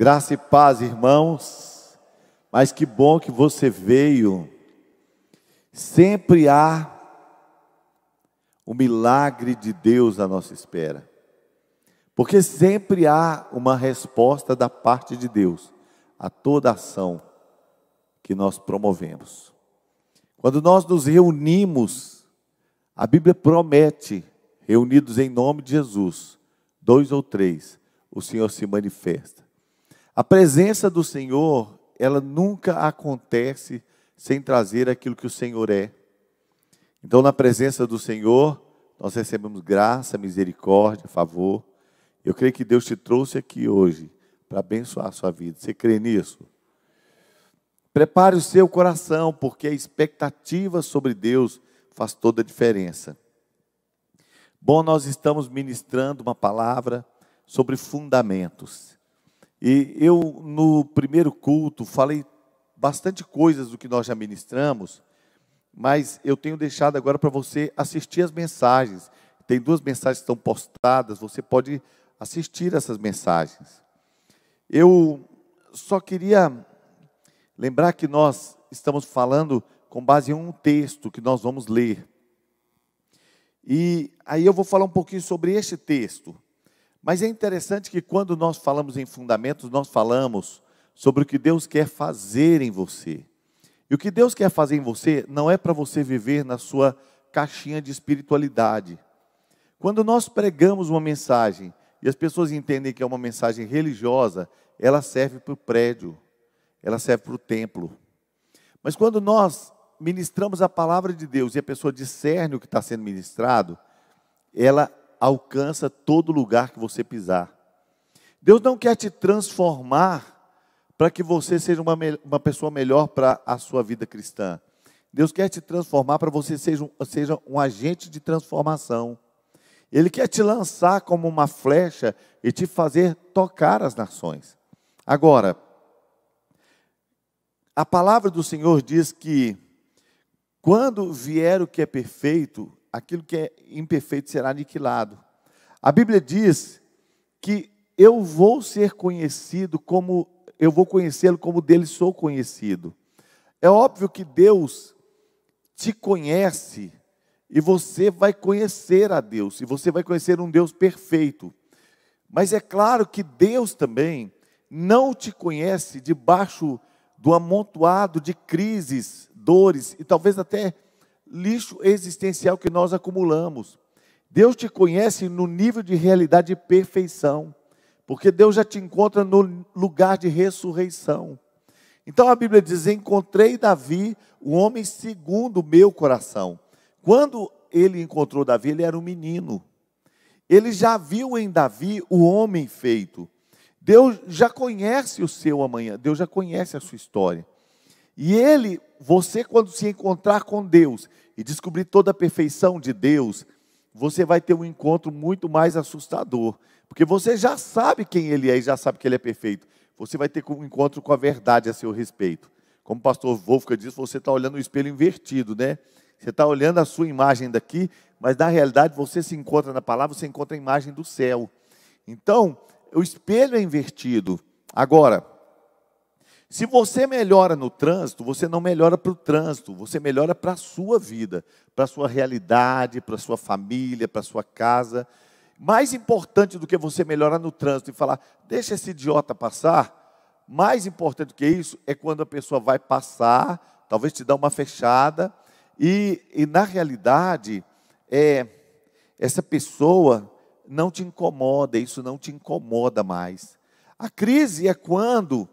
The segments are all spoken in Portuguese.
Graça e paz, irmãos. Mas que bom que você veio. Sempre há o milagre de Deus à nossa espera. Porque sempre há uma resposta da parte de Deus a toda ação que nós promovemos. Quando nós nos reunimos, a Bíblia promete, reunidos em nome de Jesus, 2 ou 3, o Senhor se manifesta. A presença do Senhor, ela nunca acontece sem trazer aquilo que o Senhor é. Então, na presença do Senhor, nós recebemos graça, misericórdia, favor. Eu creio que Deus te trouxe aqui hoje para abençoar a sua vida. Você crê nisso? Prepare o seu coração, porque a expectativa sobre Deus faz toda a diferença. Bom, nós estamos ministrando uma palavra sobre fundamentos. E eu, no primeiro culto, falei bastante coisas do que nós já ministramos, mas eu tenho deixado agora para você assistir as mensagens. Tem 2 mensagens que estão postadas, você pode assistir essas mensagens. Eu só queria lembrar que nós estamos falando com base em um texto que nós vamos ler. E aí eu vou falar um pouquinho sobre este texto. Mas é interessante que quando nós falamos em fundamentos, nós falamos sobre o que Deus quer fazer em você. E o que Deus quer fazer em você não é para você viver na sua caixinha de espiritualidade. Quando nós pregamos uma mensagem e as pessoas entendem que é uma mensagem religiosa, ela serve para o prédio, ela serve para o templo. Mas quando nós ministramos a palavra de Deus e a pessoa discerne o que está sendo ministrado, ela alcança todo lugar que você pisar. Deus não quer te transformar para que você seja uma pessoa melhor para a sua vida cristã. Deus quer te transformar para que você seja um agente de transformação. Ele quer te lançar como uma flecha e te fazer tocar as nações. Agora, a palavra do Senhor diz que quando vier o que é perfeito, aquilo que é imperfeito será aniquilado. A Bíblia diz que eu vou ser conhecido como, eu vou conhecê-lo como dele sou conhecido. É óbvio que Deus te conhece e você vai conhecer a Deus, e você vai conhecer um Deus perfeito. Mas é claro que Deus também não te conhece debaixo do amontoado de crises, dores e talvez até lixo existencial que nós acumulamos. Deus te conhece no nível de realidade de perfeição, porque Deus já te encontra no lugar de ressurreição. Então a Bíblia diz: encontrei Davi, o homem segundo o meu coração. Quando ele encontrou Davi, ele era um menino. Ele já viu em Davi o homem feito. Deus já conhece o seu amanhã, Deus já conhece a sua história. E você quando se encontrar com Deus e descobrir toda a perfeição de Deus, você vai ter um encontro muito mais assustador, porque você já sabe quem Ele é e já sabe que Ele é perfeito. Você vai ter um encontro com a verdade a seu respeito. Como o pastor Wolfgang diz, você está olhando o espelho invertido, né? Você está olhando a sua imagem daqui, mas na realidade você se encontra na palavra, você encontra a imagem do céu. Então, o espelho é invertido. Agora, se você melhora no trânsito, você não melhora para o trânsito, você melhora para a sua vida, para a sua realidade, para a sua família, para a sua casa. Mais importante do que você melhorar no trânsito e falar, deixa esse idiota passar, mais importante do que isso é quando a pessoa vai passar, talvez te dá uma fechada, e na realidade, essa pessoa não te incomoda, isso não te incomoda mais. A crise é quando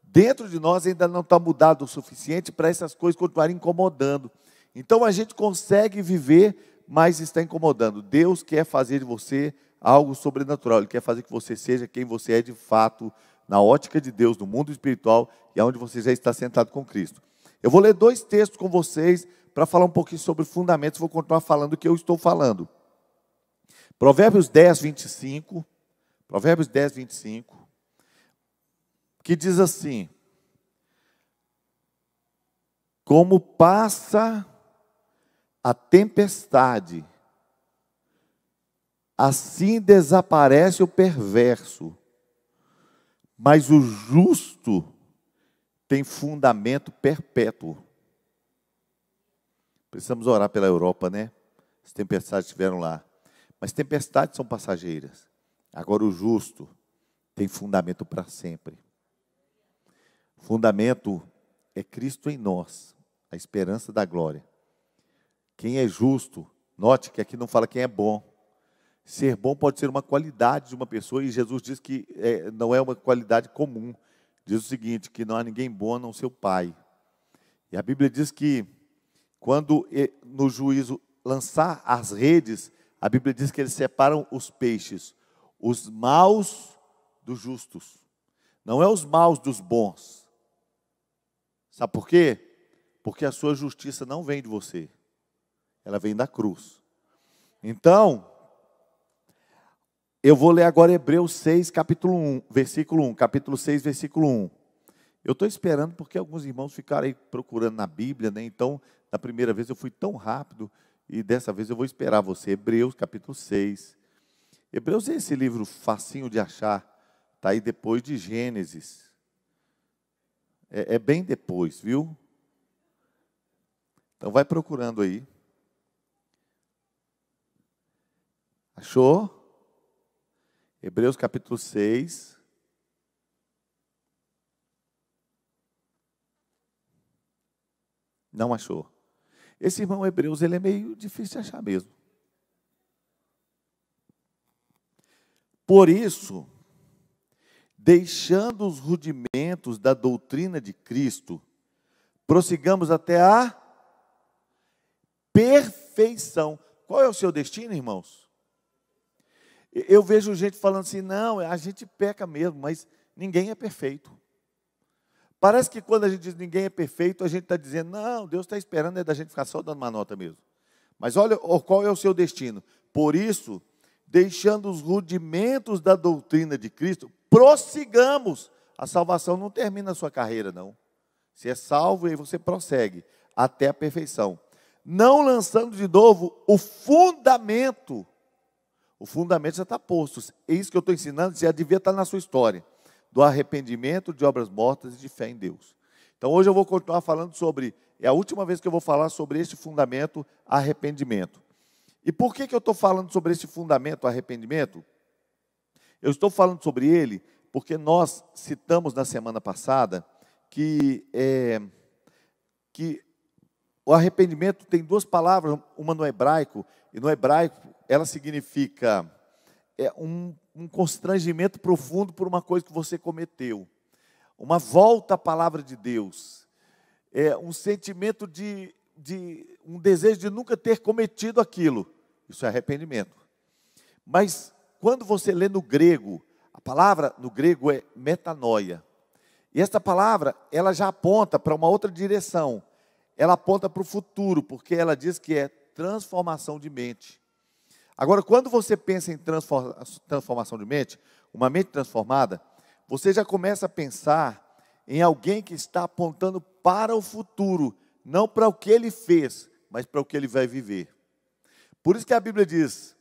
dentro de nós ainda não está mudado o suficiente para essas coisas continuarem incomodando. Então a gente consegue viver, mas está incomodando. Deus quer fazer de você algo sobrenatural. Ele quer fazer que você seja quem você é de fato, na ótica de Deus, no mundo espiritual, e onde você já está sentado com Cristo. Eu vou ler 2 textos com vocês, para falar um pouquinho sobre fundamentos. Vou continuar falando o que eu estou falando. Provérbios 10, 25. Provérbios 10, 25. Que diz assim: como passa a tempestade, assim desaparece o perverso, Mas o justo tem fundamento perpétuo. Precisamos orar pela Europa, né? As tempestades estiveram lá. Mas tempestades são passageiras. Agora o justo tem fundamento para sempre. Fundamento é Cristo em nós, a esperança da glória. Quem é justo, note que aqui não fala quem é bom. Ser bom pode ser uma qualidade de uma pessoa, e Jesus diz que não é uma qualidade comum. Diz o seguinte, que não há ninguém bom a não ser o Pai. E a Bíblia diz que quando no juízo lançar as redes, a Bíblia diz que eles separam os peixes, os maus dos justos. Não é os maus dos bons. Sabe por quê? Porque a sua justiça não vem de você. Ela vem da cruz. Então, eu vou ler agora Hebreus 6, capítulo 1, versículo 1. Capítulo 6, versículo 1. Eu estou esperando porque alguns irmãos ficaram aí procurando na Bíblia, né? Então, na primeira vez eu fui tão rápido, e dessa vez eu vou esperar você. Hebreus, capítulo 6. Hebreus é esse livro facinho de achar. Está aí depois de Gênesis. É bem depois, viu? Então vai procurando aí. Achou? Hebreus capítulo 6. Não achou. Esse irmão Hebreus, ele é meio difícil de achar mesmo. Por isso, deixando os rudimentos da doutrina de Cristo, prossigamos até a perfeição. Qual é o seu destino, irmãos? Eu vejo gente falando assim, não, a gente peca mesmo, mas ninguém é perfeito. Parece que quando a gente diz ninguém é perfeito, a gente está dizendo, não, Deus está esperando da gente ficar só dando uma nota mesmo. Mas olha qual é o seu destino. Por isso, deixando os rudimentos da doutrina de Cristo, prossigamos. A salvação não termina a sua carreira, não. Se é salvo, aí você prossegue até a perfeição. Não lançando de novo o fundamento. O fundamento já está posto. É isso que eu estou ensinando, já devia estar na sua história. Do arrependimento, de obras mortas e de fé em Deus. Então hoje eu vou continuar falando sobre, é a última vez que eu vou falar sobre este fundamento, arrependimento. E por que eu estou falando sobre este fundamento, arrependimento? Eu estou falando sobre ele porque nós citamos na semana passada que o arrependimento tem duas palavras, uma no hebraico, e no hebraico ela significa um constrangimento profundo por uma coisa que você cometeu, uma volta à palavra de Deus, um sentimento de um desejo de nunca ter cometido aquilo. Isso é arrependimento. Mas quando você lê no grego, a palavra no grego é metanoia. E essa palavra, ela já aponta para uma outra direção. Ela aponta para o futuro, porque ela diz que é transformação de mente. Agora, quando você pensa em transformação de mente, uma mente transformada, você já começa a pensar em alguém que está apontando para o futuro, não para o que ele fez, mas para o que ele vai viver. Por isso que a Bíblia diz,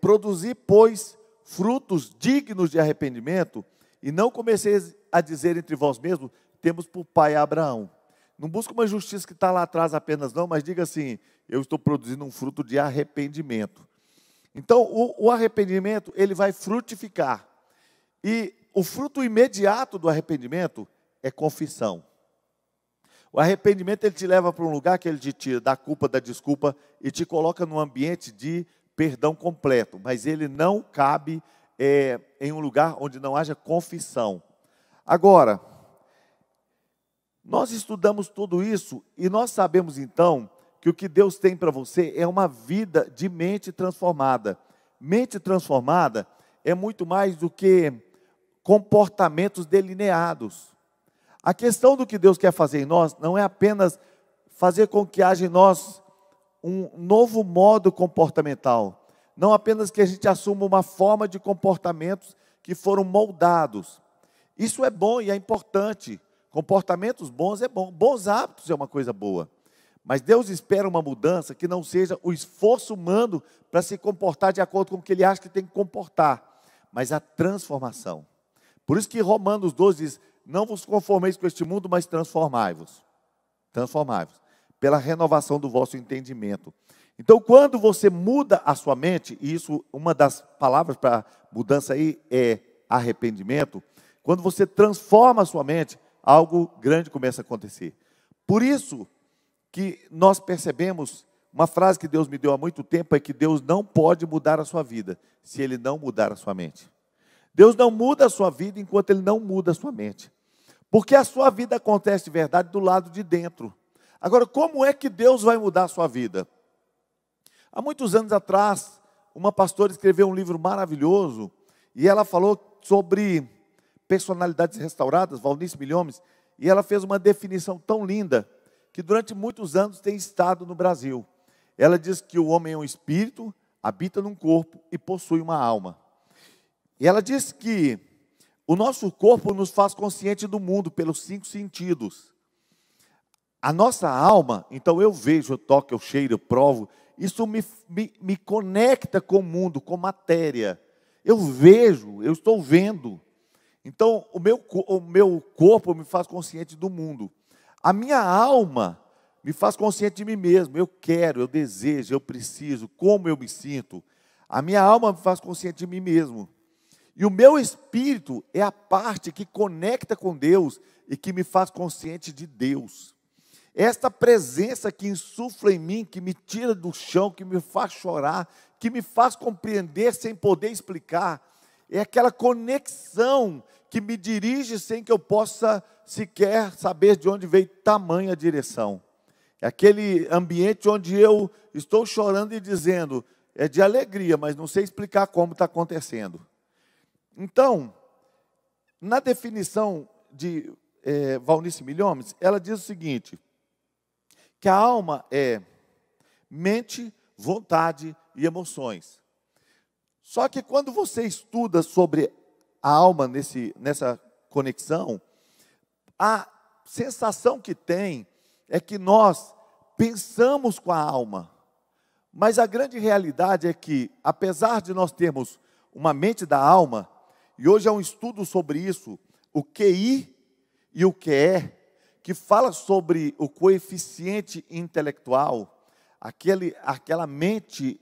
produzir, pois, frutos dignos de arrependimento, e não comeceis a dizer entre vós mesmos, temos por pai Abraão. Não busca uma justiça que está lá atrás apenas não, mas diga assim, eu estou produzindo um fruto de arrependimento. Então, o arrependimento, ele vai frutificar. E o fruto imediato do arrependimento é confissão. O arrependimento, ele te leva para um lugar que ele te tira da culpa, da desculpa, e te coloca num ambiente de perdão completo. Mas ele não cabe em um lugar onde não haja confissão. Agora, nós estudamos tudo isso, e nós sabemos então que o que Deus tem para você é uma vida de mente transformada. Mente transformada é muito mais do que comportamentos delineados. A questão do que Deus quer fazer em nós não é apenas fazer com que haja em nós um novo modo comportamental. Não apenas que a gente assuma uma forma de comportamentos que foram moldados. Isso é bom e é importante. Comportamentos bons é bom. Bons hábitos é uma coisa boa. Mas Deus espera uma mudança que não seja o esforço humano para se comportar de acordo com o que Ele acha que tem que comportar, mas a transformação. Por isso que Romanos 12 diz, não vos conformeis com este mundo, mas transformai-vos. Transformai-vos, pela renovação do vosso entendimento. Então, quando você muda a sua mente, e isso, uma das palavras para mudança aí é arrependimento, quando você transforma a sua mente, algo grande começa a acontecer. Por isso que nós percebemos, uma frase que Deus me deu há muito tempo, é que Deus não pode mudar a sua vida, se Ele não mudar a sua mente. Deus não muda a sua vida enquanto Ele não muda a sua mente. Porque a sua vida acontece de verdade do lado de dentro. Agora, como é que Deus vai mudar a sua vida? Há muitos anos atrás, uma pastora escreveu um livro maravilhoso, e ela falou sobre personalidades restauradas, Valnice Milhomes, e ela fez uma definição tão linda, que durante muitos anos tem estado no Brasil. Ela diz que o homem é um espírito, habita num corpo e possui uma alma. E ela diz que o nosso corpo nos faz consciente do mundo pelos 5 sentidos. A nossa alma, então eu vejo, eu toco, eu cheiro, eu provo, isso me conecta com o mundo, com matéria. Eu vejo, eu estou vendo. Então o meu corpo me faz consciente do mundo. A minha alma me faz consciente de mim mesmo. Eu quero, eu desejo, eu preciso, como eu me sinto. A minha alma me faz consciente de mim mesmo. E o meu espírito é a parte que conecta com Deus e que me faz consciente de Deus. Esta presença que insufla em mim, que me tira do chão, que me faz chorar, que me faz compreender sem poder explicar, é aquela conexão que me dirige sem que eu possa sequer saber de onde veio tamanha direção. É aquele ambiente onde eu estou chorando e dizendo, é de alegria, mas não sei explicar como está acontecendo. Então, na definição de Valnice Milhomes, ela diz o seguinte, que a alma é mente, vontade e emoções. Só que quando você estuda sobre a alma nessa conexão, a sensação que tem é que nós pensamos com a alma. Mas a grande realidade é que, apesar de nós termos uma mente da alma, e hoje há um estudo sobre isso, o QI e o QE, que fala sobre o coeficiente intelectual, aquela mente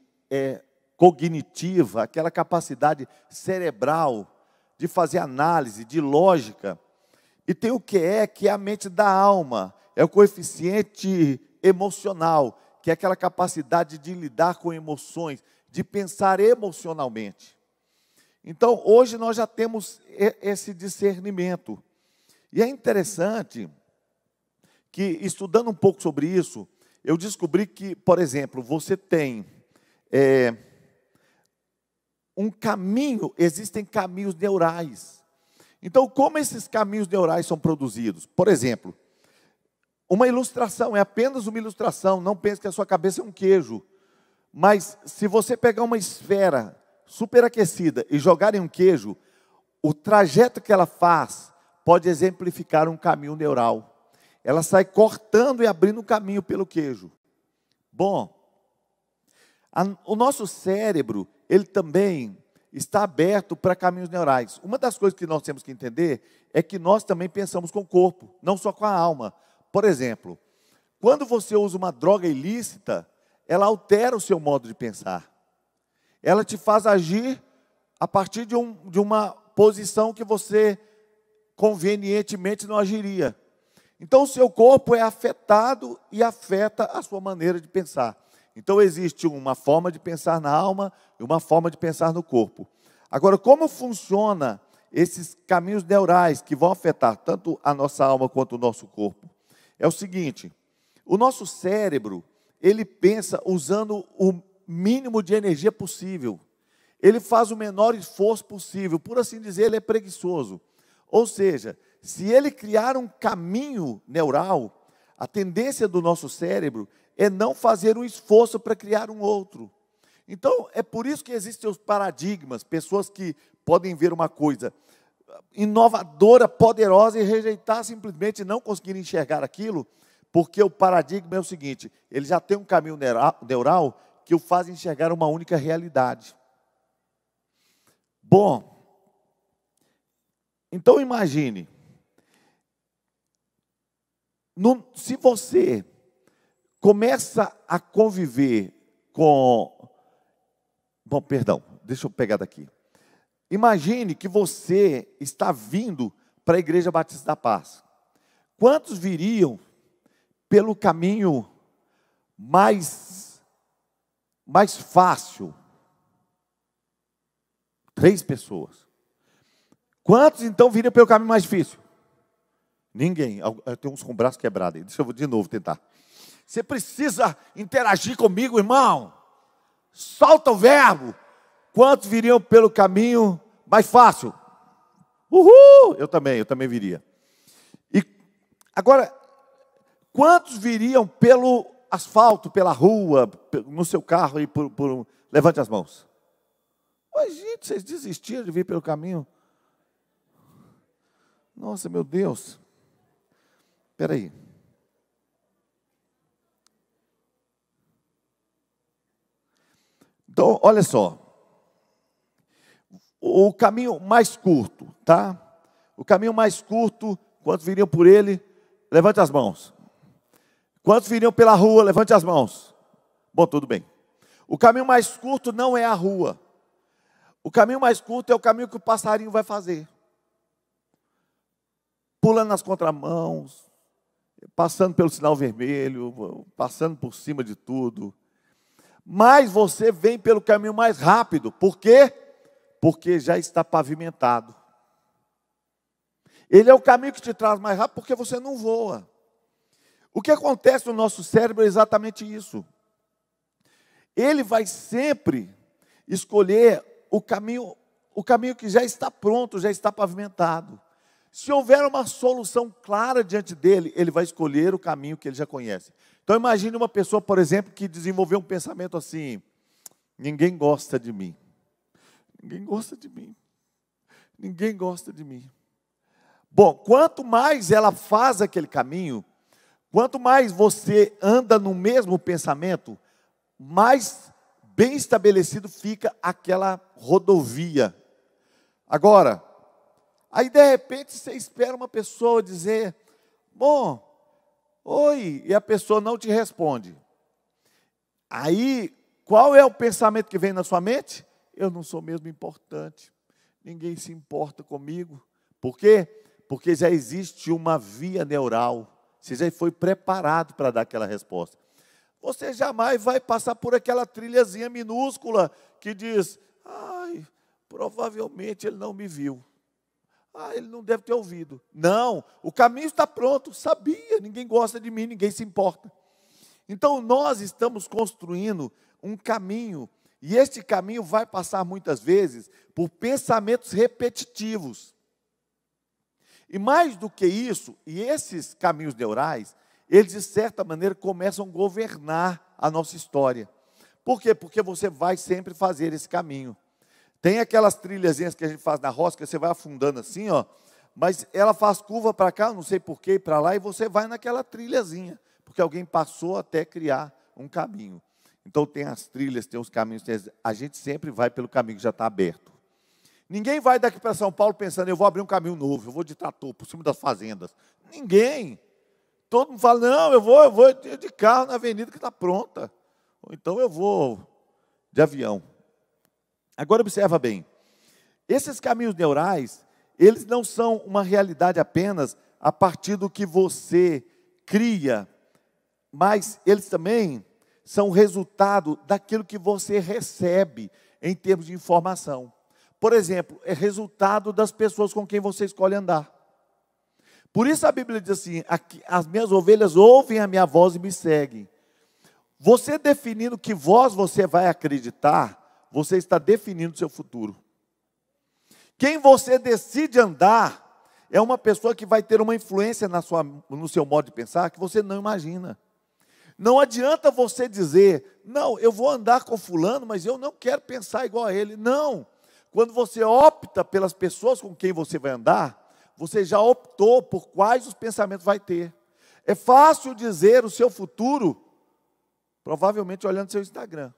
cognitiva, aquela capacidade cerebral de fazer análise, de lógica. E tem o QE, que é a mente da alma, é o coeficiente emocional, que é aquela capacidade de lidar com emoções, de pensar emocionalmente. Então, hoje nós já temos esse discernimento. E é interessante que, estudando um pouco sobre isso, eu descobri que, por exemplo, você tem um caminho, existem caminhos neurais. Então, como esses caminhos neurais são produzidos? Por exemplo, uma ilustração, é apenas uma ilustração, não pense que a sua cabeça é um queijo. Mas, se você pegar uma esfera superaquecida e jogar em um queijo, o trajeto que ela faz pode exemplificar um caminho neural. Ela sai cortando e abrindo um caminho pelo queijo. Bom, o nosso cérebro, ele também está aberto para caminhos neurais. Uma das coisas que nós temos que entender é que nós também pensamos com o corpo, não só com a alma. Por exemplo, quando você usa uma droga ilícita, ela altera o seu modo de pensar. Ela te faz agir a partir de uma posição que você convenientemente não agiria. Então o seu corpo é afetado e afeta a sua maneira de pensar. Então existe uma forma de pensar na alma e uma forma de pensar no corpo. Agora, como funciona esses caminhos neurais que vão afetar tanto a nossa alma quanto o nosso corpo? É o seguinte, o nosso cérebro, ele pensa usando o mínimo de energia possível. Ele faz o menor esforço possível, por assim dizer, ele é preguiçoso. Ou seja, se ele criar um caminho neural, a tendência do nosso cérebro é não fazer um esforço para criar um outro. Então, é por isso que existem os paradigmas, pessoas que podem ver uma coisa inovadora, poderosa e rejeitar simplesmente, não conseguir enxergar aquilo, porque o paradigma é o seguinte, ele já tem um caminho neural que o faz enxergar uma única realidade. Bom, Então imagine, se você começa a conviver com... Bom, perdão, deixa eu pegar daqui. Imagine que você está vindo para a Igreja Batista da Paz. Quantos viriam pelo caminho mais fácil? 3 pessoas. Quantos então viriam pelo caminho mais difícil? Ninguém. Eu tenho uns com o braço quebrado aí. Deixa eu de novo tentar. Você precisa interagir comigo, irmão. Solta o verbo. Quantos viriam pelo caminho mais fácil? Uhul! Eu também viria. E agora, quantos viriam pelo asfalto, pela rua, no seu carro e levante as mãos. Mas, gente, vocês desistiram de vir pelo caminho? Nossa, meu Deus. Espera aí. Então, olha só. O caminho mais curto, tá? O caminho mais curto, quantos viriam por ele? Levante as mãos. Quantos viriam pela rua? Levante as mãos. Bom, tudo bem. O caminho mais curto não é a rua. O caminho mais curto é o caminho que o passarinho vai fazer. Pulando nas contramãos, passando pelo sinal vermelho, passando por cima de tudo. Mas você vem pelo caminho mais rápido. Por quê? Porque já está pavimentado. Ele é o caminho que te traz mais rápido porque você não voa. O que acontece no nosso cérebro é exatamente isso. Ele vai sempre escolher o caminho que já está pronto, já está pavimentado. Se houver uma solução clara diante dele, ele vai escolher o caminho que ele já conhece. Então imagine uma pessoa, por exemplo, que desenvolveu um pensamento assim: ninguém gosta de mim. Ninguém gosta de mim. Ninguém gosta de mim. Bom, quanto mais ela faz aquele caminho, quanto mais você anda no mesmo pensamento, mais bem estabelecido fica aquela rodovia. Agora, aí de repente você espera uma pessoa dizer: bom, oi, e a pessoa não te responde. Aí, qual é o pensamento que vem na sua mente? Eu não sou mesmo importante, ninguém se importa comigo. Por quê? Porque já existe uma via neural, você já foi preparado para dar aquela resposta. Você jamais vai passar por aquela trilhazinha minúscula que diz: ai, provavelmente ele não me viu. Ah, ele não deve ter ouvido. Não, o caminho está pronto, sabia, ninguém gosta de mim, ninguém se importa. Então nós estamos construindo um caminho, e este caminho vai passar muitas vezes por pensamentos repetitivos. E mais do que isso, e esses caminhos neurais, eles de certa maneira começam a governar a nossa história. Por quê? Porque você vai sempre fazer esse caminho. Tem aquelas trilhazinhas que a gente faz na roça, que você vai afundando assim, ó, mas ela faz curva para cá, não sei porquê, para lá, e você vai naquela trilhazinha, porque alguém passou até criar um caminho. Então tem as trilhas, tem os caminhos, a gente sempre vai pelo caminho que já está aberto. Ninguém vai daqui para São Paulo pensando: eu vou abrir um caminho novo, eu vou de trator por cima das fazendas. Ninguém. Todo mundo fala: não, eu vou de carro na avenida que está pronta. Ou então eu vou de avião. Agora observa bem. Esses caminhos neurais, eles não são uma realidade apenas a partir do que você cria, mas eles também são resultado daquilo que você recebe em termos de informação. Por exemplo, é resultado das pessoas com quem você escolhe andar. Por isso a Bíblia diz assim: as minhas ovelhas ouvem a minha voz e me seguem. Você definindo que voz você vai acreditar, você está definindo o seu futuro. Quem você decide andar é uma pessoa que vai ter uma influência no seu modo de pensar que você não imagina. Não adianta você dizer: não, eu vou andar com fulano, mas eu não quero pensar igual a ele. Não. Quando você opta pelas pessoas com quem você vai andar, você já optou por quais os pensamentos vai ter. É fácil dizer o seu futuro, provavelmente olhando seu Instagram.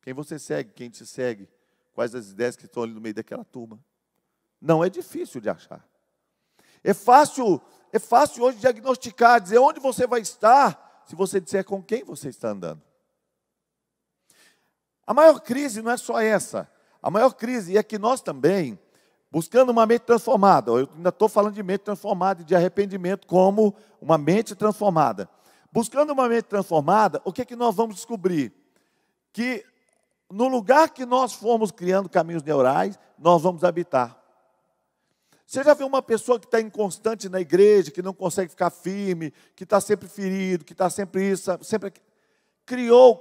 Quem você segue, quem te segue, quais as ideias que estão ali no meio daquela turma. Não é difícil de achar. É fácil hoje diagnosticar, dizer onde você vai estar, se você disser com quem você está andando. A maior crise não é só essa. A maior crise é que nós também, buscando uma mente transformada, eu ainda estou falando de mente transformada e de arrependimento como uma mente transformada. Buscando uma mente transformada, o que é que nós vamos descobrir? Que no lugar que nós formos criando caminhos neurais, nós vamos habitar. Você já viu uma pessoa que está inconstante na igreja, que não consegue ficar firme, que está sempre ferido, que está sempre isso, sempre...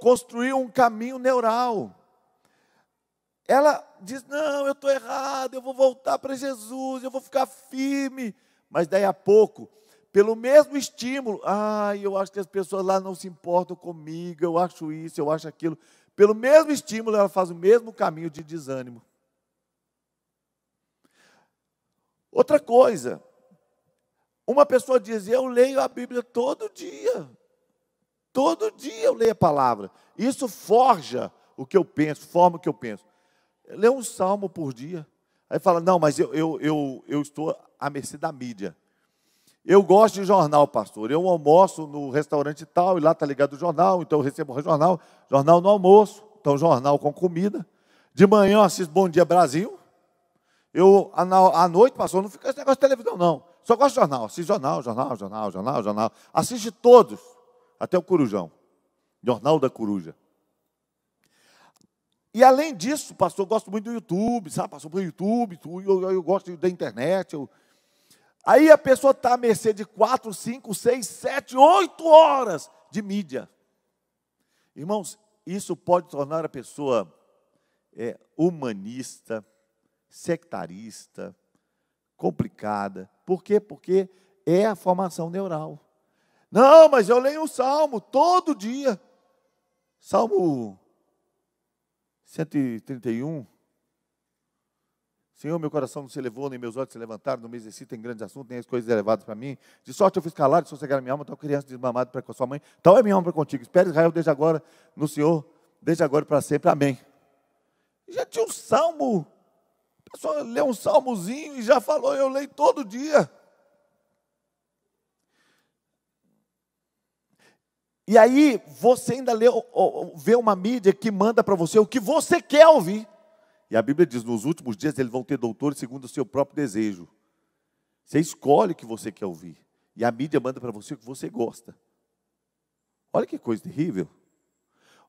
construiu um caminho neural. Ela diz, não, eu estou errado, eu vou voltar para Jesus, eu vou ficar firme. Mas daí a pouco, pelo mesmo estímulo, eu acho que as pessoas lá não se importam comigo, eu acho isso, eu acho aquilo. Pelo mesmo estímulo, ela faz o mesmo caminho de desânimo. Outra coisa, uma pessoa diz, eu leio a Bíblia todo dia eu leio a palavra, isso forja o que eu penso, forma o que eu penso. Lê um salmo por dia, aí fala, não, mas eu estou à mercê da mídia. Eu gosto de jornal, pastor, eu almoço no restaurante tal, e lá está ligado o jornal, então eu recebo o jornal no almoço, então jornal com comida. De manhã eu assisto Bom Dia Brasil. À noite, pastor, não fica esse negócio de televisão, não. Só gosto de jornal. Assiste jornal. Assiste todos, até o Corujão. Jornal da Coruja. E além disso, pastor, eu gosto muito do YouTube, sabe? Passou pelo YouTube, eu gosto da internet. Aí a pessoa está à mercê de 4, 5, 6, 7, 8 horas de mídia. Irmãos, isso pode tornar a pessoa humanista, sectarista, complicada. Por quê? Porque é a formação neural. Não, mas eu leio um salmo todo dia. Salmo 131. Senhor, meu coração não se elevou, nem meus olhos se levantaram, não me exercito em grandes assuntos, nem as coisas elevadas para mim. De sorte eu fiz calado, de sossegar a minha alma, tal criança desmamada para com a sua mãe. Tal é minha alma para contigo. Espere Israel desde agora no Senhor, desde agora e para sempre. Amém. Já tinha um salmo. A pessoa lê um salmozinho e já falou, eu leio todo dia. E aí, você ainda vê uma mídia que manda para você o que você quer ouvir. E a Bíblia diz, nos últimos dias eles vão ter doutores segundo o seu próprio desejo. Você escolhe o que você quer ouvir. E a mídia manda para você o que você gosta. Olha que coisa terrível.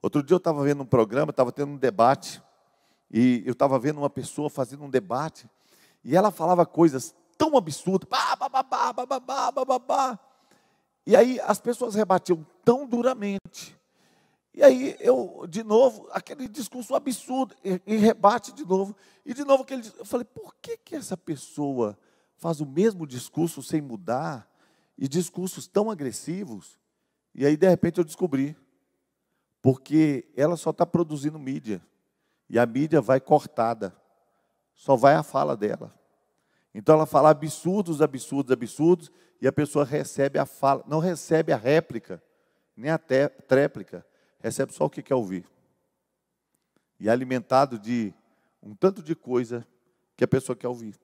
Outro dia eu estava vendo um programa, estava tendo um debate. E eu estava vendo uma pessoa fazendo um debate. E ela falava coisas tão absurdas. E aí as pessoas rebatiam tão duramente. E aí eu, de novo, aquele discurso absurdo, e rebate de novo. E de novo eu falei, por que essa pessoa faz o mesmo discurso sem mudar? E discursos tão agressivos? E aí de repente eu descobri. Porque ela só está produzindo mídia. E a mídia vai cortada. Só vai a fala dela. Então ela fala absurdos, e a pessoa recebe a fala, não recebe a réplica, nem a tréplica, recebe só o que quer ouvir. E é alimentado de um tanto de coisa que a pessoa quer ouvir.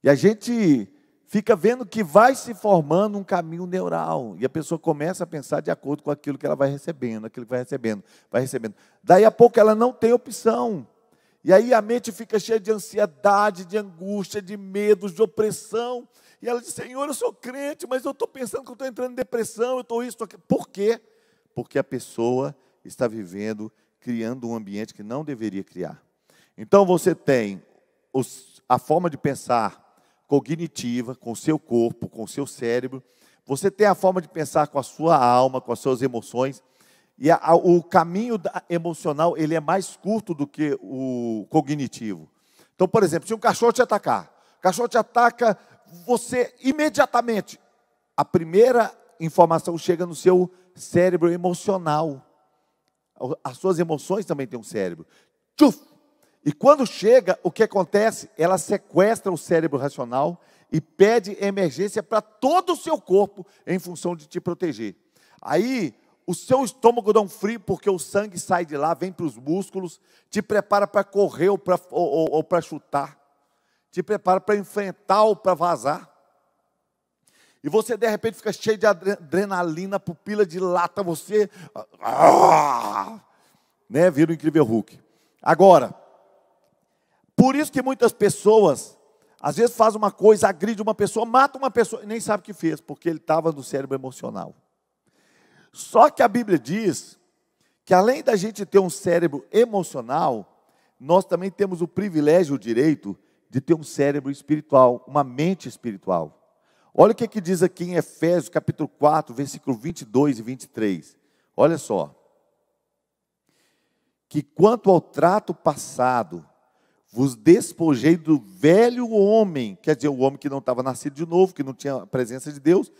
E a gente fica vendo que vai se formando um caminho neural, e a pessoa começa a pensar de acordo com aquilo que ela vai recebendo, vai recebendo. Daí a pouco ela não tem opção. E aí a mente fica cheia de ansiedade, de angústia, de medos, de opressão. E ela diz, Senhor, eu sou crente, mas eu estou pensando que eu estou entrando em depressão, eu estou isso, estou aquilo. Por quê? Porque a pessoa está vivendo, criando um ambiente que não deveria criar. Então você tem a forma de pensar cognitiva, com o seu corpo, com o seu cérebro. Você tem a forma de pensar com a sua alma, com as suas emoções. E o caminho emocional, ele é mais curto do que o cognitivo. Então, por exemplo, se um cachorro te atacar, você imediatamente, a primeira informação chega no seu cérebro emocional. As suas emoções também têm um cérebro. Tchuf! E quando chega, o que acontece? Ela sequestra o cérebro racional e pede emergência para todo o seu corpo em função de te proteger. Aí, o seu estômago dá um frio, porque o sangue sai de lá, vem para os músculos, te prepara para correr ou para chutar, te prepara para enfrentar ou para vazar. E você de repente fica cheio de adrenalina, pupila dilata, você né, vira o Incrível Hulk. Agora, por isso que muitas pessoas às vezes faz uma coisa, agride uma pessoa, mata uma pessoa, e nem sabe o que fez, porque ele estava no cérebro emocional. Só que a Bíblia diz que além da gente ter um cérebro emocional, nós também temos o privilégio, o direito de ter um cérebro espiritual, uma mente espiritual. Olha o que diz aqui em Efésios capítulo 4, versículo 22 e 23. Olha só. Que quanto ao trato passado, vos despojei do velho homem, quer dizer, o homem que não estava nascido de novo, que não tinha a presença de Deus,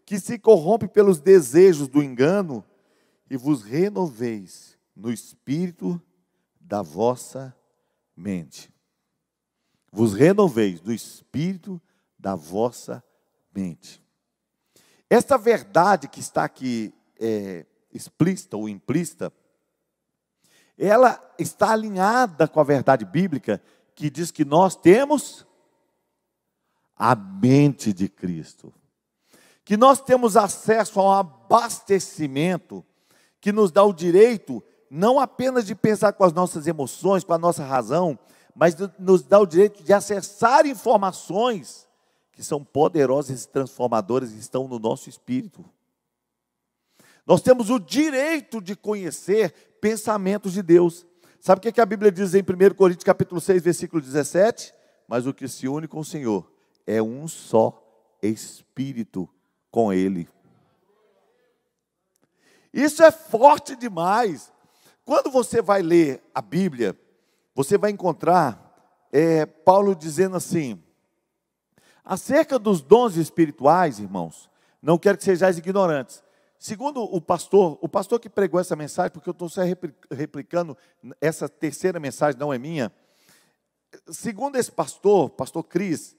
que se corrompe pelos desejos do engano, e vos renoveis no espírito da vossa mente. Vos renoveis no espírito da vossa mente. Esta verdade que está aqui explícita ou implícita, ela está alinhada com a verdade bíblica, que diz que nós temos a mente de Cristo. Que nós temos acesso a um abastecimento que nos dá o direito, não apenas de pensar com as nossas emoções, com a nossa razão, mas nos dá o direito de acessar informações que são poderosas e transformadoras e estão no nosso espírito. Nós temos o direito de conhecer pensamentos de Deus. Sabe o que a Bíblia diz em 1 Coríntios capítulo 6, versículo 17? Mas o que se une com o Senhor é um só Espírito com Ele. Isso é forte demais. Quando você vai ler a Bíblia, você vai encontrar Paulo dizendo assim, acerca dos dons espirituais, irmãos, não quero que sejais ignorantes. Segundo o pastor que pregou essa mensagem, porque eu estou só replicando, essa terceira mensagem não é minha. Segundo esse pastor Cris,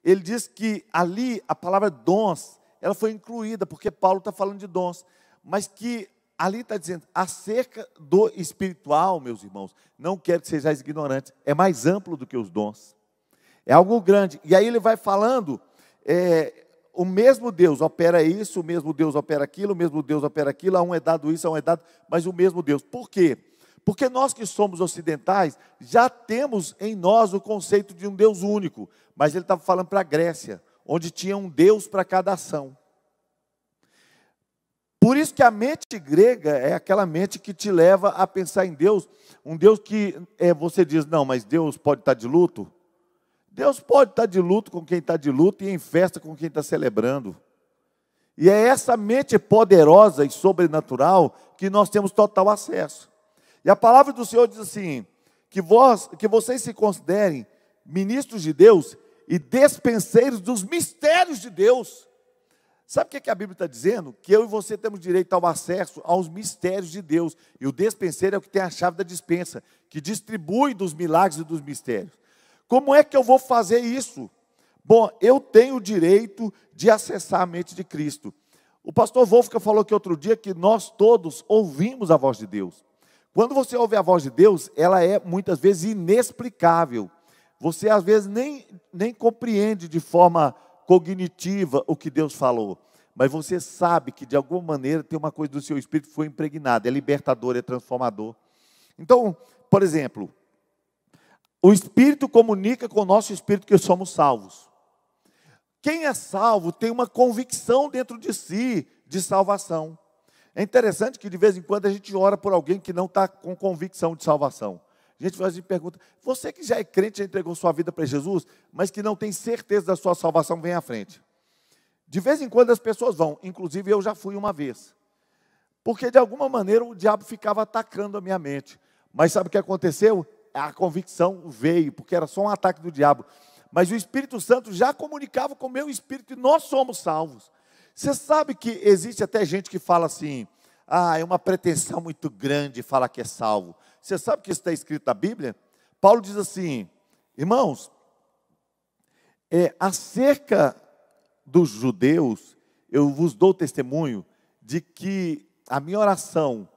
ele diz que ali a palavra dons, ela foi incluída, porque Paulo está falando de dons, mas que ali está dizendo, acerca do espiritual, meus irmãos, não quero que sejais ignorantes, é mais amplo do que os dons, é algo grande. E aí ele vai falando, o mesmo Deus opera isso, o mesmo Deus opera aquilo, o mesmo Deus opera aquilo, a um é dado isso, a um é dado, mas o mesmo Deus. Por quê? Porque nós que somos ocidentais, já temos em nós o conceito de um Deus único, mas ele estava falando para a Grécia, onde tinha um Deus para cada ação. Por isso que a mente grega é aquela mente que te leva a pensar em Deus, um Deus que você diz, não, mas Deus pode estar de luto? Deus pode estar de luto com quem está de luto e em festa com quem está celebrando. E é essa mente poderosa e sobrenatural que nós temos total acesso. E a palavra do Senhor diz assim, que vocês se considerem ministros de Deus e despenseiros dos mistérios de Deus. Sabe o que a Bíblia está dizendo? Que eu e você temos direito ao acesso aos mistérios de Deus. E o despenseiro é o que tem a chave da despensa, que distribui dos milagres e dos mistérios. Como é que eu vou fazer isso? Bom, eu tenho o direito de acessar a mente de Cristo. O pastor Wolfgang falou aqui outro dia que nós todos ouvimos a voz de Deus. Quando você ouve a voz de Deus, ela é muitas vezes inexplicável. Você às vezes nem compreende de forma cognitiva o que Deus falou. Mas você sabe que de alguma maneira tem uma coisa do seu espírito que foi impregnada. É libertador, é transformador. Então, por exemplo, o Espírito comunica com o nosso espírito que somos salvos. Quem é salvo tem uma convicção dentro de si de salvação. É interessante que de vez em quando a gente ora por alguém que não está com convicção de salvação. A gente pergunta, você que já é crente, já entregou sua vida para Jesus, mas que não tem certeza da sua salvação, vem à frente. De vez em quando as pessoas vão, inclusive eu já fui uma vez. Porque de alguma maneira o diabo ficava atacando a minha mente. Mas sabe o que aconteceu? A convicção veio, porque era só um ataque do diabo. Mas o Espírito Santo já comunicava com o meu espírito e nós somos salvos. Você sabe que existe até gente que fala assim, é uma pretensão muito grande falar que é salvo. Você sabe que isso está escrito na Bíblia? Paulo diz assim, irmãos, acerca dos judeus, eu vos dou testemunho de que a minha oração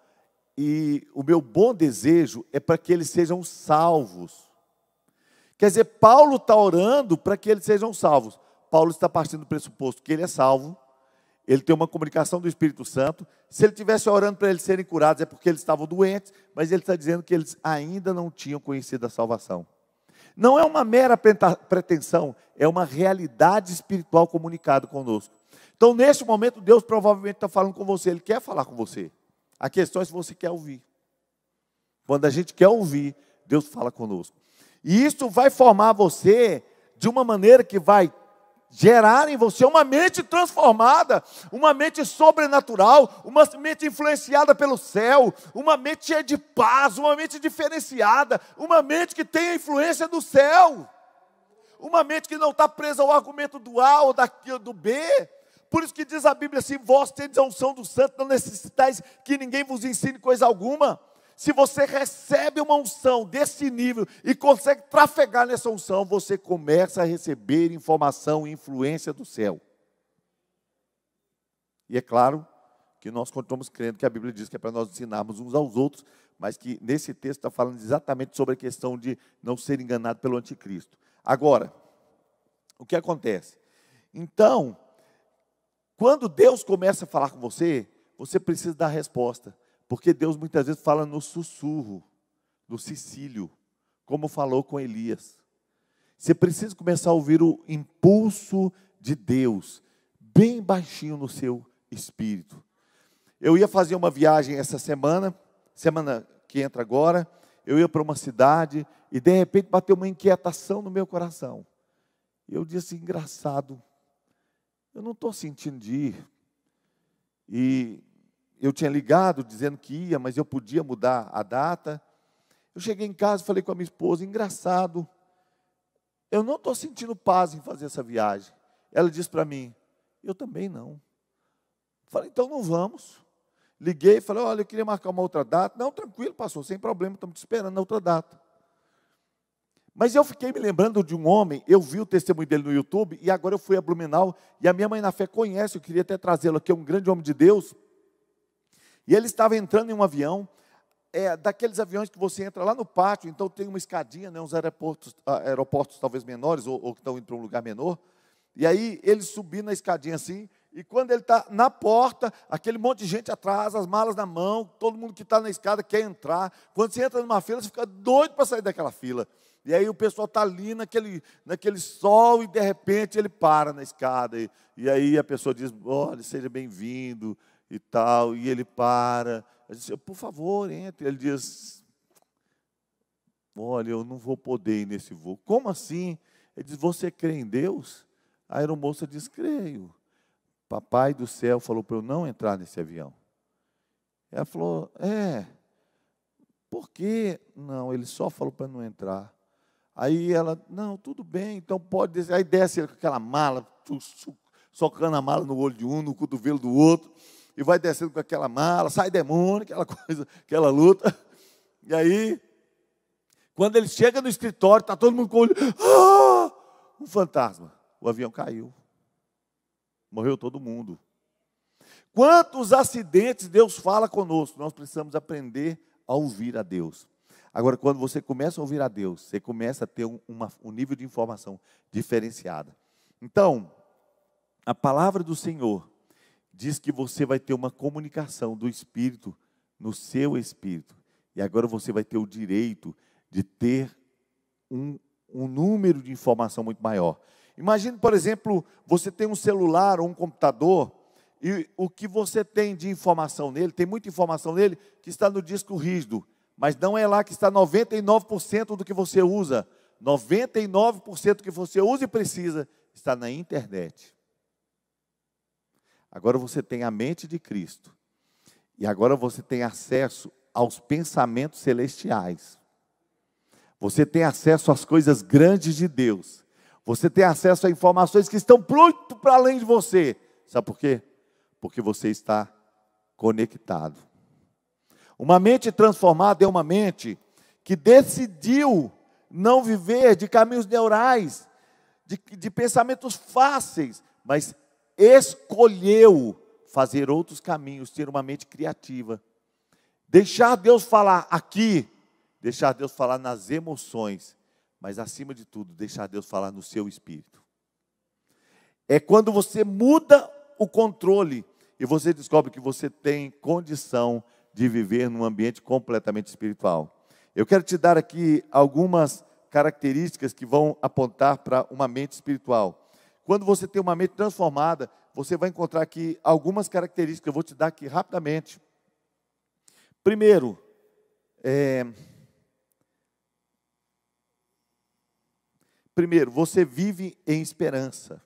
e o meu bom desejo é para que eles sejam salvos. Quer dizer, Paulo está orando para que eles sejam salvos. Paulo está partindo do pressuposto que ele é salvo, ele tem uma comunicação do Espírito Santo. Se ele estivesse orando para eles serem curados, é porque eles estavam doentes, mas ele está dizendo que eles ainda não tinham conhecido a salvação. Não é uma mera pretensão, é uma realidade espiritual comunicada conosco. Então, neste momento, Deus provavelmente está falando com você, Ele quer falar com você. A questão é se você quer ouvir. Quando a gente quer ouvir, Deus fala conosco. E isso vai formar você de uma maneira que vai gerar em você uma mente transformada, uma mente sobrenatural, uma mente influenciada pelo céu, uma mente cheia de paz, uma mente diferenciada, uma mente que tem a influência do céu, uma mente que não está presa ao argumento do A ou do B. Por isso que diz a Bíblia assim: vós tendes a unção do santo, não necessitais que ninguém vos ensine coisa alguma. Se você recebe uma unção desse nível e consegue trafegar nessa unção, você começa a receber informação e influência do céu. E é claro que nós continuamos crendo que a Bíblia diz que é para nós ensinarmos uns aos outros, mas que nesse texto está falando exatamente sobre a questão de não ser enganado pelo anticristo. Agora, o que acontece? Então, quando Deus começa a falar com você, você precisa dar resposta. Porque Deus muitas vezes fala no sussurro, no cicílio, como falou com Elias. Você precisa começar a ouvir o impulso de Deus, bem baixinho no seu espírito. Eu ia fazer uma viagem essa semana que entra agora, eu ia para uma cidade e de repente bateu uma inquietação no meu coração. E eu disse: engraçado, eu não estou sentindo de ir. E eu tinha ligado dizendo que ia, mas eu podia mudar a data. Eu cheguei em casa e falei com a minha esposa: engraçado, eu não estou sentindo paz em fazer essa viagem. Ela disse para mim: eu também não. Falei: então não vamos. Liguei e falei: olha, eu queria marcar uma outra data. Não, tranquilo, pastor, sem problema, estamos te esperando na outra data. Mas eu fiquei me lembrando de um homem, eu vi o testemunho dele no YouTube, e agora eu fui a Blumenau, e a minha mãe na fé conhece, eu queria até trazê-lo aqui, é um grande homem de Deus. E ele estava entrando em um avião, daqueles aviões que você entra lá no pátio, então tem uma escadinha, né, uns aeroportos talvez menores, ou que estão indo para um lugar menor. E aí ele subindo na escadinha assim, e quando ele está na porta, aquele monte de gente atrás, as malas na mão, todo mundo que está na escada quer entrar. Quando você entra numa fila, você fica doido para sair daquela fila. E aí o pessoal está ali naquele sol, e de repente ele para na escada. E aí a pessoa diz: olha, seja bem-vindo e tal, e ele para, ele diz: por favor, entre. Ele diz: olha, eu não vou poder ir nesse voo. Como assim? Ele diz: você crê em Deus? A aeromoça diz: creio. Papai do céu falou para eu não entrar nesse avião. Ela falou: por quê? Não, ele só falou para não entrar. Aí ela: não, tudo bem, então pode descer. Aí desce ele com aquela mala, socando a mala no olho de um, no cotovelo do outro, e vai descendo com aquela mala, sai demônio, aquela coisa, aquela luta. E aí, quando ele chega no escritório, está todo mundo com o olho, um fantasma. O avião caiu. Morreu todo mundo. Quantos acidentes Deus fala conosco? Nós precisamos aprender a ouvir a Deus. Agora, quando você começa a ouvir a Deus, você começa a ter um nível de informação diferenciada. Então, a palavra do Senhor diz que você vai ter uma comunicação do Espírito no seu espírito. E agora você vai ter o direito de ter um número de informação muito maior. Imagine, por exemplo, você tem um celular ou um computador, e o que você tem de informação nele, tem muita informação nele que está no disco rígido, mas não é lá que está 99% do que você usa. 99% do que você usa e precisa está na internet. Agora você tem a mente de Cristo. E agora você tem acesso aos pensamentos celestiais. Você tem acesso às coisas grandes de Deus. Você tem acesso a informações que estão muito para além de você. Sabe por quê? Porque você está conectado. Uma mente transformada é uma mente que decidiu não viver de caminhos neurais, de pensamentos fáceis, mas escolheu fazer outros caminhos, ter uma mente criativa. Deixar Deus falar aqui, deixar Deus falar nas emoções, mas acima de tudo, deixar Deus falar no seu espírito. É quando você muda o controle e você descobre que você tem condição de viver num ambiente completamente espiritual. Eu quero te dar aqui algumas características que vão apontar para uma mente espiritual. Quando você tem uma mente transformada, você vai encontrar aqui algumas características, eu vou te dar aqui rapidamente. Primeiro, você vive em esperança.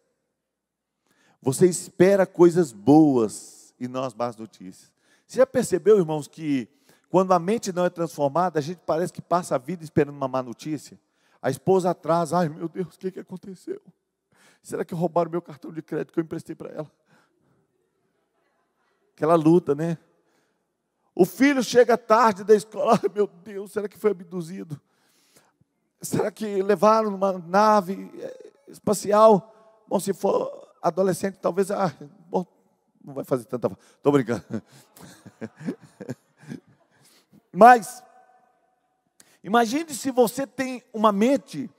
Você espera coisas boas e não as más notícias. Você já percebeu, irmãos, que quando a mente não é transformada, a gente parece que passa a vida esperando uma má notícia? A esposa atrasa, ai meu Deus, o que aconteceu? Será que roubaram meu cartão de crédito que eu emprestei para ela? Aquela luta, né? O filho chega tarde da escola, ai meu Deus, será que foi abduzido? Será que levaram numa nave espacial? Bom, se for adolescente, talvez, bom, não vai fazer tanta... Estou brincando. Mas, imagine se você tem uma mente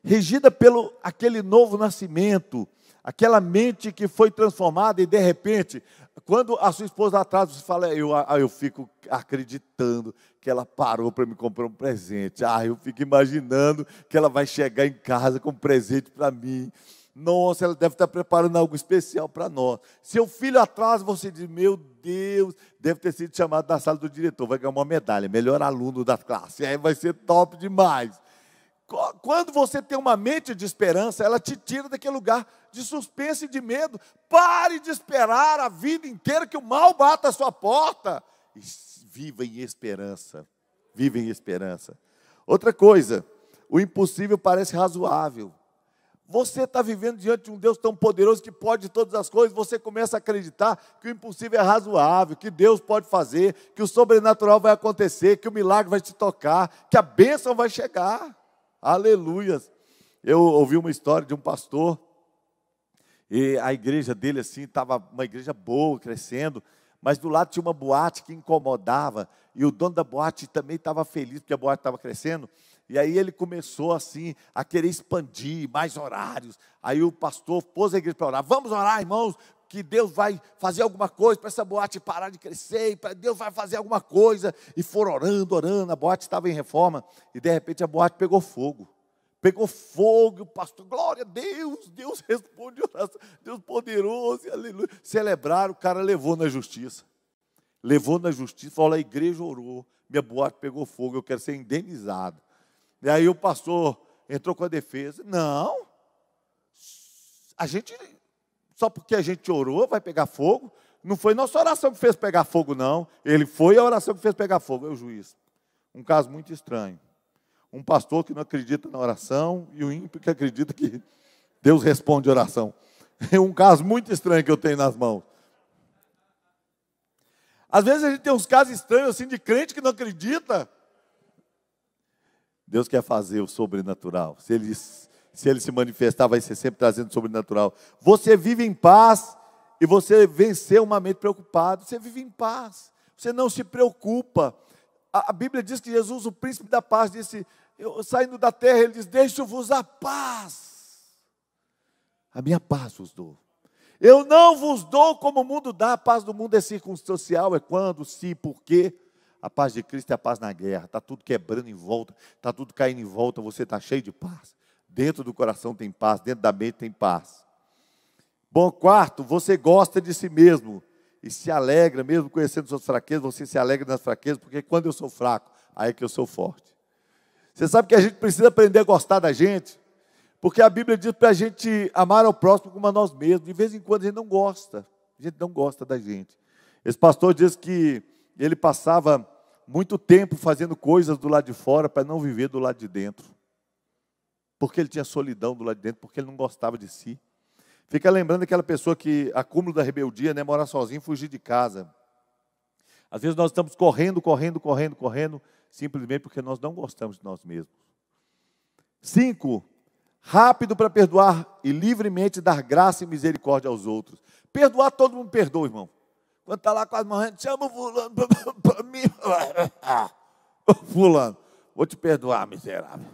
regida pelo aquele novo nascimento, aquela mente que foi transformada e de repente, quando a sua esposa atrás, você fala, eu fico acreditando que ela parou para me comprar um presente. Eu fico imaginando que ela vai chegar em casa com um presente para mim. Nossa, ela deve estar preparando algo especial para nós. Seu filho atrasa, você diz, meu Deus, deve ter sido chamado da sala do diretor, vai ganhar uma medalha, melhor aluno da classe, aí vai ser top demais. Quando você tem uma mente de esperança, ela te tira daquele lugar de suspense e de medo. Pare de esperar a vida inteira que o mal bata a sua porta. E viva em esperança. Viva em esperança. Outra coisa, o impossível parece razoável. Você está vivendo diante de um Deus tão poderoso que pode todas as coisas, você começa a acreditar que o impossível é razoável, que Deus pode fazer, que o sobrenatural vai acontecer, que o milagre vai te tocar, que a bênção vai chegar. Aleluias. Eu ouvi uma história de um pastor, e a igreja dele assim, estava uma igreja boa, crescendo, mas do lado tinha uma boate que incomodava, e o dono da boate também estava feliz, porque a boate estava crescendo, e aí ele começou assim, a querer expandir mais horários. Aí o pastor pôs a igreja para orar, vamos orar, irmãos, que Deus vai fazer alguma coisa para essa boate parar de crescer, Deus vai fazer alguma coisa. E foram orando, a boate estava em reforma, e de repente a boate pegou fogo. Pegou fogo, o pastor, glória a Deus, Deus responde oração, Deus poderoso, aleluia. Celebraram, o cara levou na justiça. Falou, a igreja orou, minha boate pegou fogo, eu quero ser indenizado. E aí o pastor entrou com a defesa, não, só porque a gente orou, vai pegar fogo? Não foi nossa oração que fez pegar fogo, não. Ele foi a oração que fez pegar fogo, é o juiz. Um caso muito estranho. Um pastor que não acredita na oração e o ímpio que acredita que Deus responde oração. É um caso muito estranho que eu tenho nas mãos. Às vezes a gente tem uns casos estranhos assim de crente que não acredita. Deus quer fazer o sobrenatural. Se ele se manifestar, vai ser sempre trazendo o sobrenatural. Você vive em paz e você venceu uma mente preocupada. Você vive em paz. Você não se preocupa. A Bíblia diz que Jesus, o príncipe da paz, disse, saindo da terra, ele diz, deixo-vos a paz. A minha paz vos dou. Eu não vos dou como o mundo dá. A paz do mundo é circunstancial, é quando, se, por quê. A paz de Cristo é a paz na guerra. Está tudo quebrando em volta, está tudo caindo em volta, você está cheio de paz. Dentro do coração tem paz, dentro da mente tem paz. Bom, quarto, você gosta de si mesmo e se alegra, mesmo conhecendo suas fraquezas, você se alegra nas fraquezas, porque quando eu sou fraco, aí é que eu sou forte. Você sabe que a gente precisa aprender a gostar da gente, porque a Bíblia diz para a gente amar ao próximo como a nós mesmos. De vez em quando a gente não gosta da gente. Esse pastor diz que ele passava muito tempo fazendo coisas do lado de fora para não viver do lado de dentro. Porque ele tinha solidão do lado de dentro, porque ele não gostava de si. Fica lembrando aquela pessoa que, acúmulo da rebeldia, né, morar sozinho, fugir de casa. Às vezes nós estamos correndo, simplesmente porque nós não gostamos de nós mesmos. 5, rápido para perdoar e livremente dar graça e misericórdia aos outros. Perdoar, todo mundo perdoa, irmão. Quando está lá quase morrendo, chama o fulano para mim. Fulano, vou te perdoar, miserável.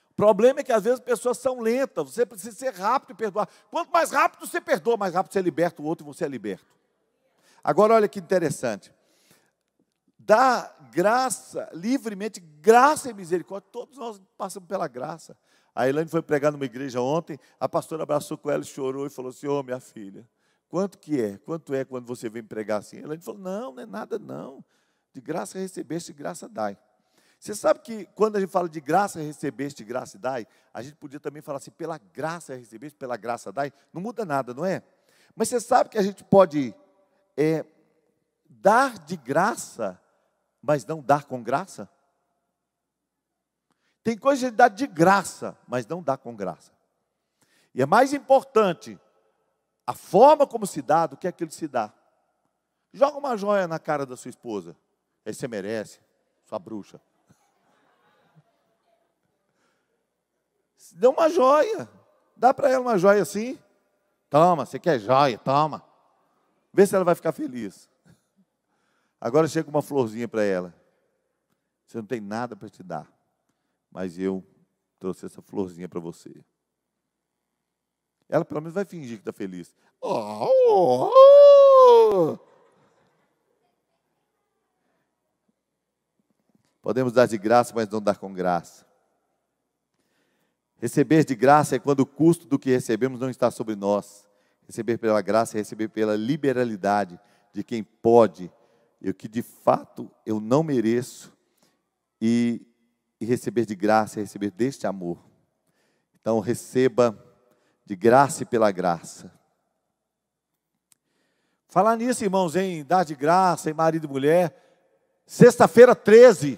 O problema é que às vezes as pessoas são lentas, você precisa ser rápido e perdoar. Quanto mais rápido você perdoa, mais rápido você liberta o outro e você é liberto. Agora olha que interessante. Dá graça, livremente, graça e misericórdia. Todos nós passamos pela graça. A Elaine foi pregar numa igreja ontem, a pastora abraçou com ela e chorou e falou assim, ô minha filha, quanto é quando você vem pregar assim? A Elaine falou, não é nada não. De graça recebeste, de graça dai. Você sabe que quando a gente fala de graça recebeste, de graça dai, a gente podia também falar assim, pela graça recebeste, pela graça dai. Não muda nada, não é? Mas você sabe que a gente pode dar de graça, mas não dar com graça? Tem coisa que a gente dá de graça, mas não dá com graça. E é mais importante a forma como se dá do que aquilo que se dá. Joga uma joia na cara da sua esposa. Aí você merece, sua bruxa. Dê uma joia. Dá para ela uma joia assim. Toma, você quer joia? Toma. Vê se ela vai ficar feliz. Agora chega uma florzinha para ela. Você não tem nada para te dar. Mas eu trouxe essa florzinha para você. Ela pelo menos vai fingir que está feliz. Podemos dar de graça, mas não dar com graça. Receber de graça é quando o custo do que recebemos não está sobre nós. Receber pela graça é receber pela liberalidade de quem pode, e o que de fato eu não mereço, e receber de graça é receber deste amor. Então receba de graça e pela graça. Falar nisso, irmãos, em dar de graça, em marido e mulher, sexta-feira 13.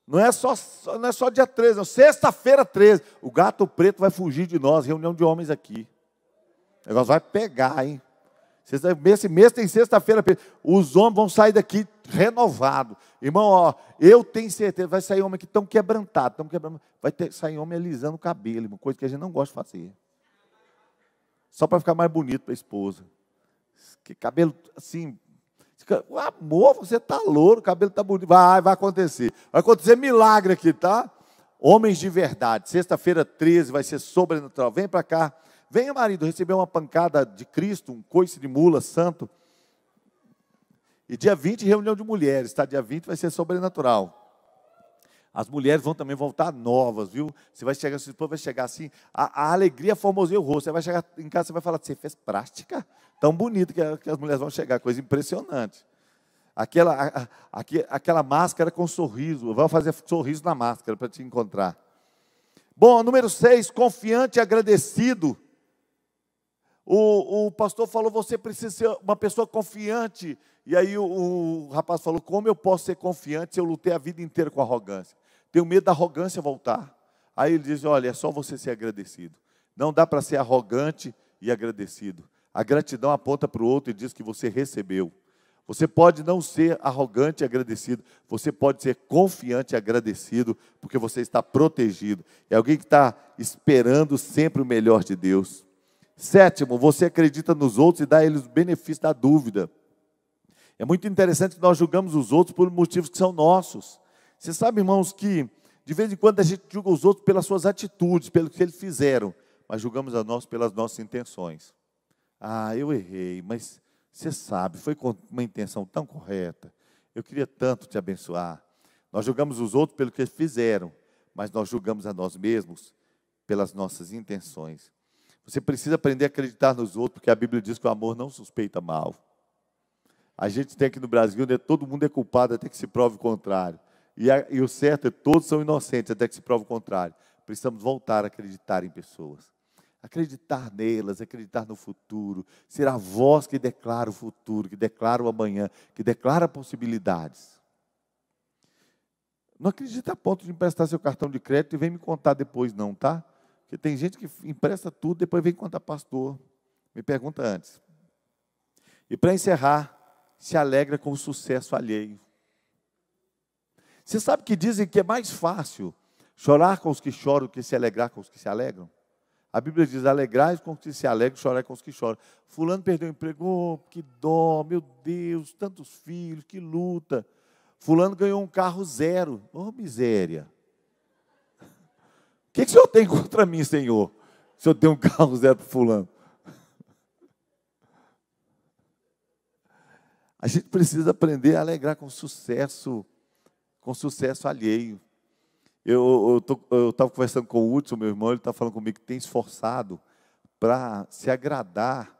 Não é só dia 13, não. Sexta-feira 13. O gato preto vai fugir de nós, reunião de homens aqui. O negócio vai pegar, hein? Esse mês tem sexta-feira. Os homens vão sair daqui renovados. Irmão, ó, eu tenho certeza, vai sair homem aqui tão quebrantado, vai sair homem alisando o cabelo, uma coisa que a gente não gosta de fazer. Só para ficar mais bonito para a esposa. Que cabelo assim... Amor, você está louro, o cabelo está bonito. Vai acontecer. Vai acontecer milagre aqui, tá? Homens de verdade. Sexta-feira 13 vai ser sobrenatural. Vem para cá. Venha, marido, receber uma pancada de Cristo, um coice de mula santo. E dia 20, reunião de mulheres, tá? Dia 20 vai ser sobrenatural. As mulheres vão também voltar novas, viu? Você vai chegar, sua esposa vai chegar assim, a alegria formoseia o rosto. Você vai chegar em casa, você vai falar, você fez prática? Tão bonito que as mulheres vão chegar, coisa impressionante. Aquela máscara com sorriso, vai fazer sorriso na máscara para te encontrar. Bom, número 6, confiante e agradecido. O pastor falou, você precisa ser uma pessoa confiante. E aí o rapaz falou, como eu posso ser confiante se eu lutei a vida inteira com arrogância? Tenho medo da arrogância voltar. Aí ele diz, olha, é só você ser agradecido. Não dá para ser arrogante e agradecido. A gratidão aponta para o outro e diz que você recebeu. Você pode não ser arrogante e agradecido, você pode ser confiante e agradecido, porque você está protegido. É alguém que está esperando sempre o melhor de Deus. 7, você acredita nos outros e dá a eles o benefício da dúvida. É muito interessante que nós julgamos os outros por motivos que são nossos. Você sabe, irmãos, que de vez em quando a gente julga os outros pelas suas atitudes, pelo que eles fizeram, mas julgamos a nós pelas nossas intenções. Ah, eu errei, mas você sabe, foi com uma intenção tão correta. Eu queria tanto te abençoar. Nós julgamos os outros pelo que eles fizeram, mas nós julgamos a nós mesmos pelas nossas intenções. Você precisa aprender a acreditar nos outros, porque a Bíblia diz que o amor não suspeita mal. A gente tem aqui no Brasil, né, todo mundo é culpado até que se prove o contrário. E o certo é que todos são inocentes até que se prove o contrário. Precisamos voltar a acreditar em pessoas. Acreditar nelas, acreditar no futuro. Ser a voz que declara o futuro, que declara o amanhã, que declara possibilidades. Não acredita a ponto de emprestar seu cartão de crédito e vem me contar depois não, tá? Porque tem gente que empresta tudo, depois vem contar pastor. Me pergunta antes. E para encerrar, se alegra com o sucesso alheio. Você sabe que dizem que é mais fácil chorar com os que choram do que se alegrar com os que se alegram? A Bíblia diz: alegrai com os que se alegram, chorai com os que choram. Fulano perdeu o emprego, oh, que dó, meu Deus, tantos filhos, que luta. Fulano ganhou um carro zero, oh miséria. O que o senhor tem contra mim, Senhor? Se eu tenho um carro zero para fulano. A gente precisa aprender a alegrar com sucesso alheio. Eu estava conversando com o Hudson, meu irmão, ele está falando comigo que tem esforçado para se agradar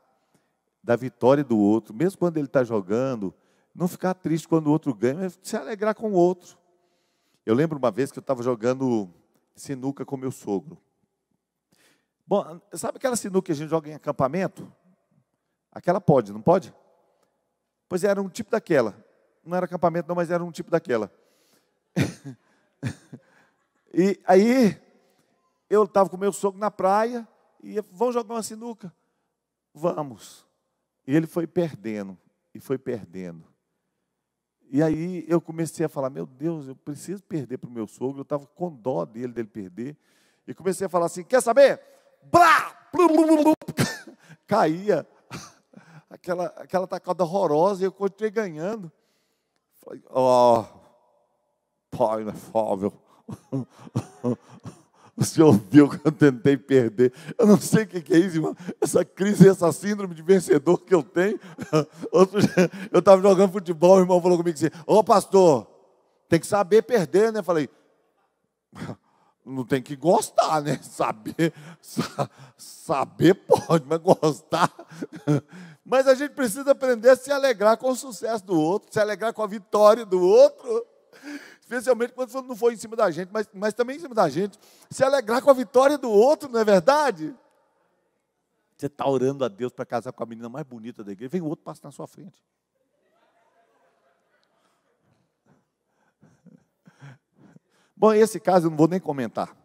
da vitória do outro, mesmo quando ele está jogando, não ficar triste quando o outro ganha, mas se alegrar com o outro. Eu lembro uma vez que eu estava jogando sinuca com meu sogro. Bom, sabe aquela sinuca que a gente joga em acampamento? Aquela pode, não pode? Pois era um tipo daquela. Não era acampamento não, mas era um tipo daquela. E aí, eu estava com meu sogro na praia, e vamos jogar uma sinuca? Vamos. E ele foi perdendo, e foi perdendo. E aí eu comecei a falar, meu Deus, eu preciso perder para o meu sogro, eu estava com dó dele perder. E comecei a falar assim, quer saber? Blá! Caía. Aquela tacada horrorosa, e eu continuei ganhando. Falei, ó, pai inefável. O senhor viu que eu tentei perder. Eu não sei o que é isso, irmão. Essa crise, essa síndrome de vencedor que eu tenho. Outro dia, eu estava jogando futebol, o irmão falou comigo assim, ô pastor, tem que saber perder, né? Eu falei, não tem que gostar, né? Saber pode, mas gostar. Mas a gente precisa aprender a se alegrar com o sucesso do outro, se alegrar com a vitória do outro. Especialmente quando não for em cima da gente, mas também em cima da gente. Se alegrar com a vitória do outro, não é verdade? Você está orando a Deus para casar com a menina mais bonita da igreja, vem o outro passa na sua frente. Bom, esse caso eu não vou nem comentar.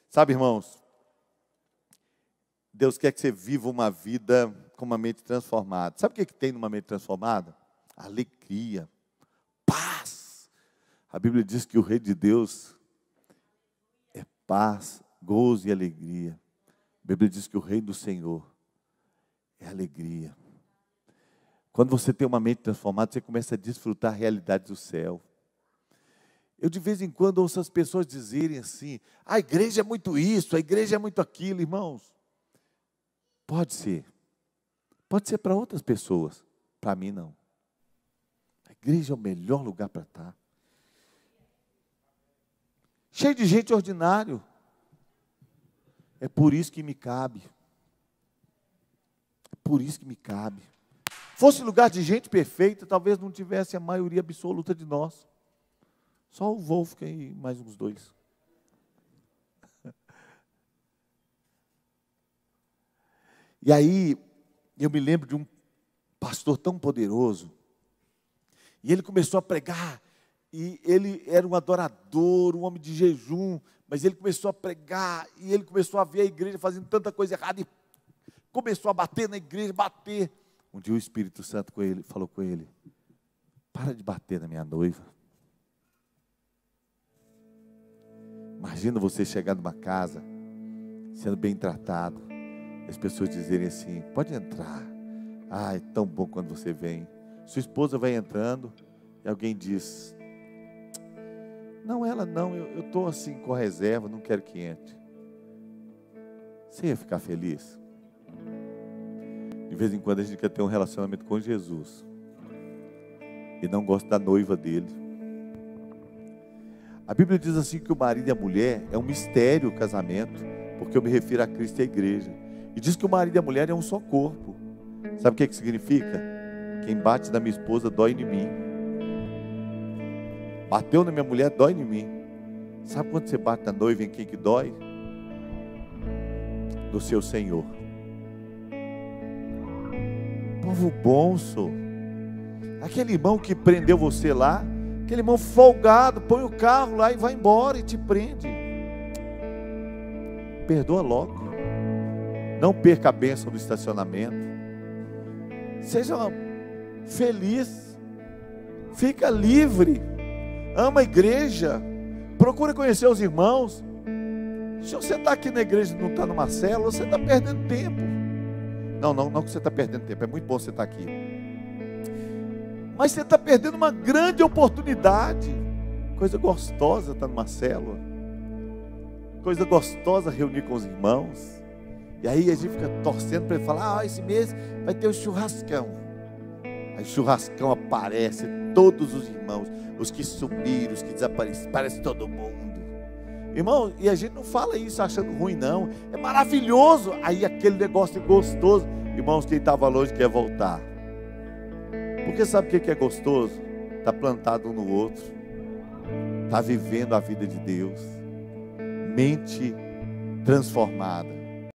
Sabe, irmãos, Deus quer que você viva uma vida com uma mente transformada. Sabe o que tem numa mente transformada? Alegria, paz. A Bíblia diz que o Rei de Deus é paz, gozo e alegria. A Bíblia diz que o Rei do Senhor é alegria. Quando você tem uma mente transformada, você começa a desfrutar a realidade do céu. Eu de vez em quando ouço as pessoas dizerem assim, a igreja é muito isso, a igreja é muito aquilo, irmãos. Pode ser para outras pessoas, para mim não. A igreja é o melhor lugar para estar. Cheio de gente ordinário. É por isso que me cabe. É por isso que me cabe. Fosse lugar de gente perfeita, talvez não tivesse a maioria absoluta de nós. Só o Wolfgang e mais uns dois. E aí, eu me lembro de um pastor tão poderoso. E ele começou a pregar, e ele era um adorador, um homem de jejum, mas ele começou a pregar, e ele começou a ver a igreja fazendo tanta coisa errada, e começou a bater na igreja, bater. Um dia o Espírito Santo falou com ele, para de bater na minha noiva. Imagina você chegar numa casa, sendo bem tratado, as pessoas dizerem assim, pode entrar, é tão bom quando você vem. Sua esposa vai entrando e alguém diz, não, ela não, eu estou assim com reserva, não quero que entre. Você ia ficar feliz? De vez em quando a gente quer ter um relacionamento com Jesus e não gosta da noiva dele. A Bíblia diz assim que o marido e a mulher é um mistério o casamento, porque eu me refiro a Cristo e a igreja. E diz que o marido e a mulher é um só corpo. Sabe o que significa? Quem bate na minha esposa dói em mim. Bateu na minha mulher, dói em mim. Sabe quando você bate na noiva, em quem que dói? Do seu Senhor. Povo bom, sou. Aquele irmão que prendeu você lá, aquele irmão folgado, põe o carro lá e vai embora e te prende. Perdoa logo. Não perca a bênção do estacionamento. Seja feliz. Fica livre. Ama a igreja. Procura conhecer os irmãos. Se você está aqui na igreja e não está numa célula, você está perdendo tempo. Não que você está perdendo tempo, é muito bom você estar aqui. Mas você está perdendo uma grande oportunidade. Coisa gostosa estar numa célula. Coisa gostosa reunir com os irmãos. E aí a gente fica torcendo para ele falar: esse mês vai ter o churrascão. Aí o churrascão aparece, todos os irmãos, os que sumiram, os que desapareceram, parece todo mundo. Irmão, e a gente não fala isso achando ruim, não. É maravilhoso. Aí aquele negócio é gostoso. Irmãos, quem estava longe quer voltar. Porque sabe o que é gostoso? Está plantado um no outro. Está vivendo a vida de Deus. Mente transformada.